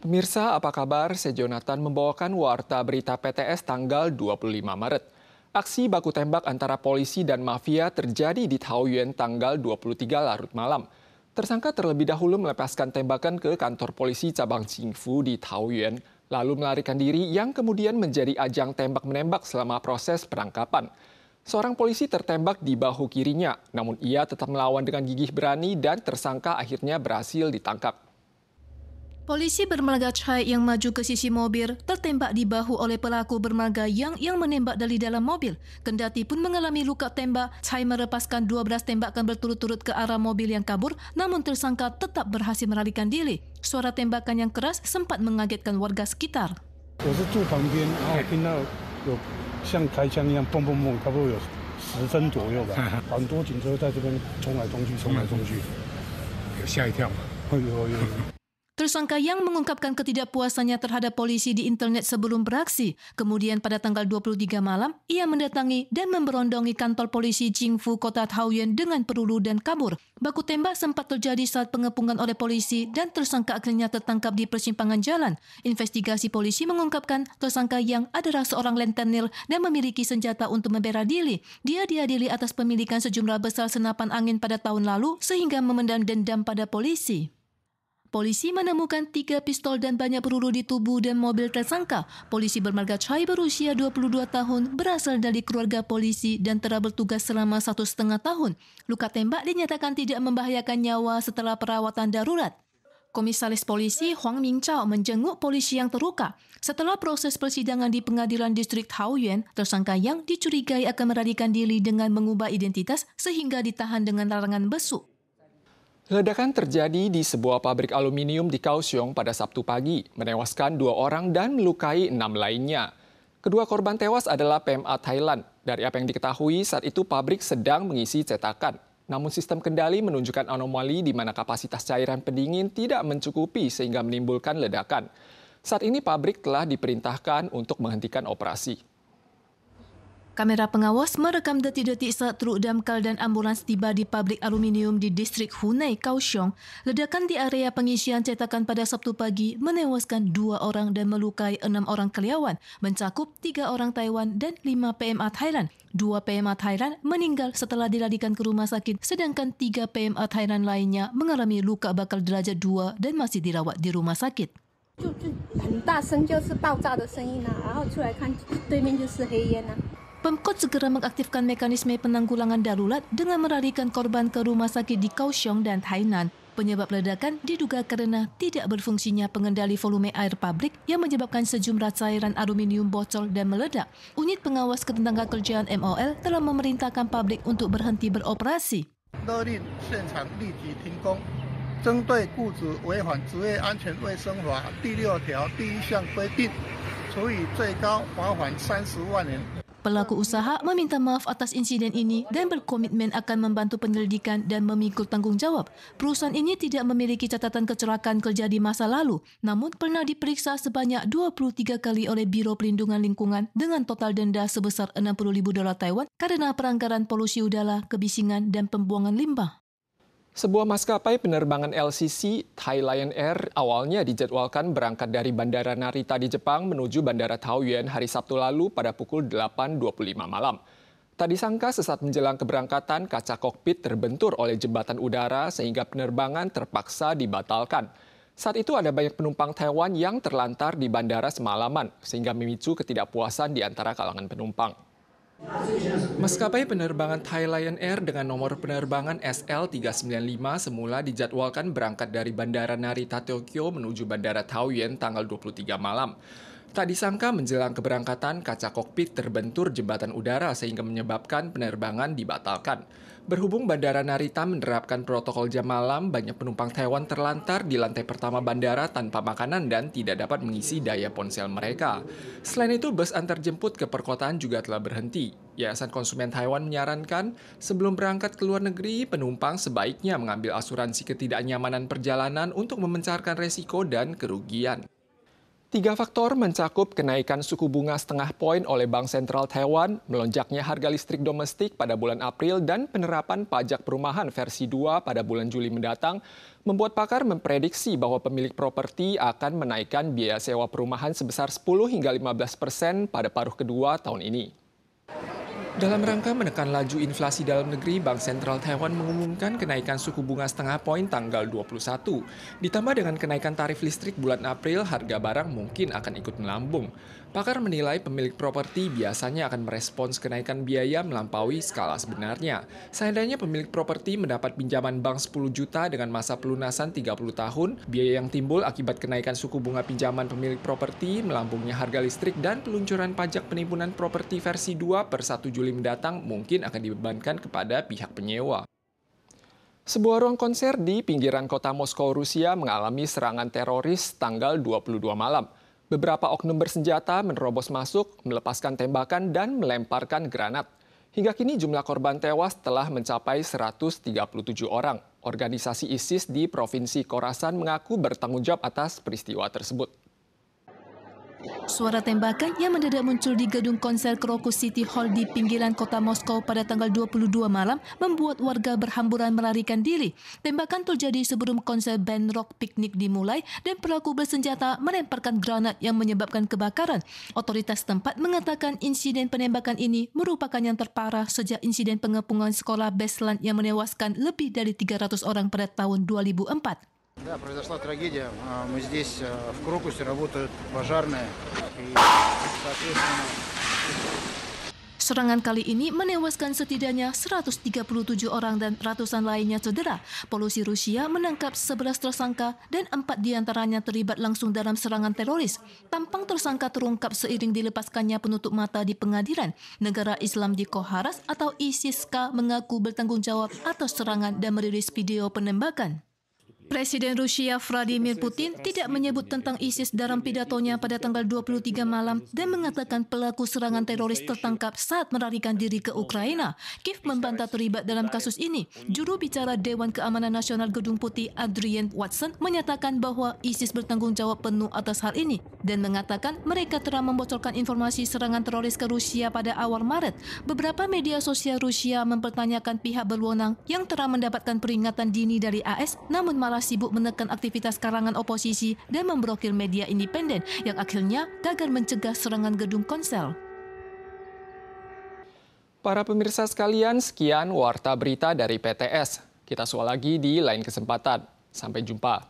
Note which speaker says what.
Speaker 1: Pemirsa, apa kabar? Saya Jonathan membawakan warta berita PTS tanggal 25 Maret. Aksi baku tembak antara polisi dan mafia terjadi di Taoyuan tanggal 23 larut malam. Tersangka terlebih dahulu melepaskan tembakan ke kantor polisi cabang Qingfu di Taoyuan, lalu melarikan diri yang kemudian menjadi ajang tembak-menembak selama proses penangkapan. Seorang polisi tertembak di bahu kirinya, namun ia tetap melawan dengan gigih berani dan tersangka akhirnya berhasil ditangkap.
Speaker 2: Polisi bermarga Chai yang maju ke sisi mobil tertembak di bahu oleh pelaku bermarga yang menembak dari dalam mobil. Kendati pun mengalami luka tembak, Chai melepaskan 12 tembakan berturut-turut ke arah mobil yang kabur, namun tersangka tetap berhasil melarikan diri. Suara tembakan yang keras sempat mengagetkan warga sekitar.
Speaker 3: 我是住旁边，然后我听到有像开枪一样砰砰砰，差不多有10分左右吧，很多警车在这边冲来冲去，冲来冲去，
Speaker 4: 有吓一跳吗？
Speaker 3: 有。
Speaker 2: Tersangka yang mengungkapkan ketidakpuasannya terhadap polisi di internet sebelum beraksi. Kemudian pada tanggal 23 malam, ia mendatangi dan memberondongi kantor polisi Qingfu Kota Taoyuan dengan peluru dan kabur. Baku tembak sempat terjadi saat pengepungan oleh polisi dan tersangka akhirnya tertangkap di persimpangan jalan. Investigasi polisi mengungkapkan tersangka yang adalah seorang rentenir dan memiliki senjata untuk membela diri. Dia diadili atas pemilikan sejumlah besar senapan angin pada tahun lalu sehingga memendam dendam pada polisi. Polisi menemukan 3 pistol dan banyak peluru di tubuh dan mobil tersangka. Polisi bermarga Chai berusia 22 tahun berasal dari keluarga polisi dan telah bertugas selama 1,5 tahun. Luka tembak dinyatakan tidak membahayakan nyawa setelah perawatan darurat. Komisaris polisi Huang Mingzhao menjenguk polisi yang terluka. Setelah proses persidangan di pengadilan distrik Taoyuan, tersangka yang dicurigai akan melarikan diri dengan mengubah identitas sehingga ditahan dengan larangan besuk.
Speaker 1: Ledakan terjadi di sebuah pabrik aluminium di Kaohsiung pada Sabtu pagi, menewaskan 2 orang dan melukai 6 lainnya. Kedua korban tewas adalah PMA Thailand. Dari apa yang diketahui, saat itu pabrik sedang mengisi cetakan. Namun sistem kendali menunjukkan anomali di mana kapasitas cairan pendingin tidak mencukupi sehingga menimbulkan ledakan. Saat ini pabrik telah diperintahkan untuk menghentikan operasi.
Speaker 2: Kamera pengawas merekam detik-detik saat truk damkar dan ambulans tiba di pabrik aluminium di distrik Hunai, Kaohsiung. Ledakan di area pengisian cetakan pada Sabtu pagi menewaskan 2 orang dan melukai 6 orang karyawan, mencakup 3 orang Taiwan dan 5 PMA Thailand. 2 PMA Thailand meninggal setelah dilarikan ke rumah sakit, sedangkan 3 PMA Thailand lainnya mengalami luka bakar derajat 2 dan masih dirawat di rumah sakit.
Speaker 5: 就很大声，就是爆炸的声音啊，然后出来看对面就是黑烟啊。
Speaker 2: Pemkot segera mengaktifkan mekanisme penanggulangan darurat dengan melarikan korban ke rumah sakit di Kaohsiung dan Tainan. Penyebab ledakan diduga karena tidak berfungsinya pengendali volume air pabrik yang menyebabkan sejumlah cairan aluminium bocor dan meledak. Unit pengawas ketenagakerjaan MOL telah memerintahkan pabrik untuk berhenti beroperasi.
Speaker 6: 勒令现场立即停工，针对雇主违反职业安全卫生法第6条第1项规定，处以最高罚款30万元。
Speaker 2: Pelaku usaha meminta maaf atas insiden ini dan berkomitmen akan membantu penyelidikan dan memikul tanggung jawab. Perusahaan ini tidak memiliki catatan kecelakaan kerja di masa lalu, namun pernah diperiksa sebanyak 23 kali oleh Biro Pelindungan Lingkungan dengan total denda sebesar $60.000 Taiwan karena pelanggaran polusi udara, kebisingan, dan pembuangan limbah.
Speaker 1: Sebuah maskapai penerbangan LCC Thai Lion Air awalnya dijadwalkan berangkat dari Bandara Narita di Jepang menuju Bandara Taoyuan hari Sabtu lalu pada pukul 8.25 malam. Tak disangka sesaat menjelang keberangkatan, kaca kokpit terbentur oleh jembatan udara sehingga penerbangan terpaksa dibatalkan. Saat itu ada banyak penumpang Taiwan yang terlantar di bandara semalaman sehingga memicu ketidakpuasan di antara kalangan penumpang. Maskapai penerbangan Thai Lion Air dengan nomor penerbangan SL395 semula dijadwalkan berangkat dari Bandara Narita Tokyo menuju Bandara Taoyuan tanggal 23 malam. Tak disangka menjelang keberangkatan, kaca kokpit terbentur jembatan udara sehingga menyebabkan penerbangan dibatalkan. Berhubung Bandara Narita menerapkan protokol jam malam, banyak penumpang Taiwan terlantar di lantai pertama bandara tanpa makanan dan tidak dapat mengisi daya ponsel mereka. Selain itu, bus antarjemput ke perkotaan juga telah berhenti. Yayasan Konsumen Taiwan menyarankan, sebelum berangkat ke luar negeri, penumpang sebaiknya mengambil asuransi ketidaknyamanan perjalanan untuk memencarkan resiko dan kerugian. Tiga faktor mencakup kenaikan suku bunga setengah poin oleh Bank Sentral Taiwan, melonjaknya harga listrik domestik pada bulan April, dan penerapan pajak perumahan versi 2 pada bulan Juli mendatang, membuat pakar memprediksi bahwa pemilik properti akan menaikkan biaya sewa perumahan sebesar 10 hingga 15% pada paruh kedua tahun ini. Dalam rangka menekan laju inflasi dalam negeri, Bank Sentral Taiwan mengumumkan kenaikan suku bunga setengah poin tanggal 21. Ditambah dengan kenaikan tarif listrik bulan April, harga barang mungkin akan ikut melambung. Pakar menilai pemilik properti biasanya akan merespons kenaikan biaya melampaui skala sebenarnya. Seandainya pemilik properti mendapat pinjaman bank 10 juta dengan masa pelunasan 30 tahun, biaya yang timbul akibat kenaikan suku bunga pinjaman pemilik properti, melambungnya harga listrik, dan peluncuran pajak penimbunan properti versi 2 per 1 Juli mendatang mungkin akan dibebankan kepada pihak penyewa. Sebuah ruang konser di pinggiran kota Moskow, Rusia mengalami serangan teroris tanggal 22 malam. Beberapa oknum bersenjata menerobos masuk, melepaskan tembakan, dan melemparkan granat. Hingga kini jumlah korban tewas telah mencapai 137 orang. Organisasi ISIS di Provinsi Khorasan mengaku bertanggung jawab atas peristiwa tersebut.
Speaker 2: Suara tembakan yang mendadak muncul di gedung konser Krokus City Hall di pinggiran kota Moskow pada tanggal 22 malam membuat warga berhamburan melarikan diri. Tembakan terjadi sebelum konser band rock piknik dimulai dan pelaku bersenjata melemparkan granat yang menyebabkan kebakaran. Otoritas tempat mengatakan insiden penembakan ini merupakan yang terparah sejak insiden pengepungan sekolah Beslan yang menewaskan lebih dari 300 orang pada tahun 2004.
Speaker 7: Да, произошла трагедия. Мы здесь в Крокусе работают пожарные. И, соответственно...
Speaker 2: Serangan kali ini menewaskan setidaknya 137 orang dan ratusan lainnya cedera. Polisi Rusia menangkap 11 tersangka dan 4 diantaranya terlibat langsung dalam serangan teroris. Tampang tersangka terungkap seiring dilepaskannya penutup mata di pengadilan. Negara Islam di Khorasan atau ISIS-K mengaku bertanggung jawab atas serangan dan merilis video penembakan. Presiden Rusia Vladimir Putin tidak menyebut tentang ISIS dalam pidatonya pada tanggal 23 malam dan mengatakan pelaku serangan teroris tertangkap saat melarikan diri ke Ukraina. Kiev membantah terlibat dalam kasus ini. Juru bicara Dewan Keamanan Nasional Gedung Putih Adrian Watson menyatakan bahwa ISIS bertanggung jawab penuh atas hal ini dan mengatakan mereka telah membocorkan informasi serangan teroris ke Rusia pada awal Maret. Beberapa media sosial Rusia mempertanyakan pihak berwenang yang telah mendapatkan peringatan dini dari AS namun malah sibuk menekan aktivitas kalangan oposisi dan memblokir media independen yang akhirnya gagal mencegah serangan gedung konser.
Speaker 1: Para pemirsa sekalian, sekian Warta Berita dari PTS. Kita soal lagi di lain kesempatan. Sampai jumpa.